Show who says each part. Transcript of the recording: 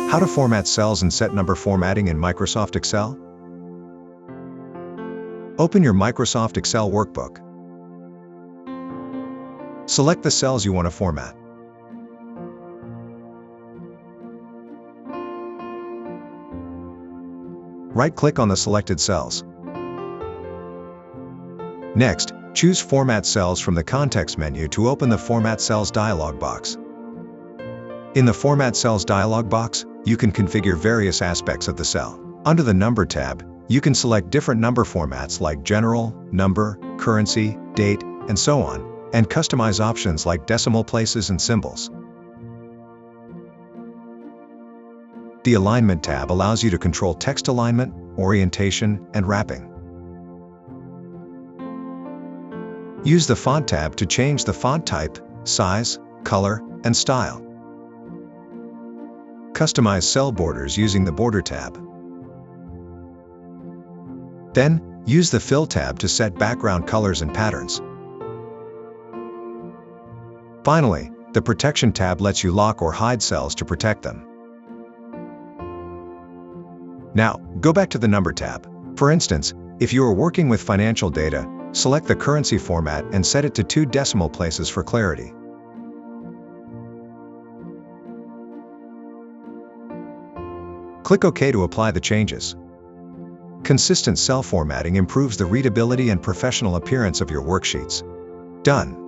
Speaker 1: How to format cells and set number formatting in Microsoft Excel? Open your Microsoft Excel workbook. Select the cells you want to format. Right-click on the selected cells. Next, choose Format Cells from the context menu to open the Format Cells dialog box. In the Format Cells dialog box, you can configure various aspects of the cell. Under the Number tab, you can select different number formats like General, Number, Currency, Date, and so on, and customize options like decimal places and symbols. The Alignment tab allows you to control text alignment, orientation, and wrapping. Use the Font tab to change the font type, size, color, and style. Customize cell borders using the Border tab. Then, use the Fill tab to set background colors and patterns. Finally, the Protection tab lets you lock or hide cells to protect them. Now, go back to the Number tab. For instance, if you are working with financial data, select the currency format and set it to 2 decimal places for clarity. Click OK to apply the changes. Consistent cell formatting improves the readability and professional appearance of your worksheets. Done.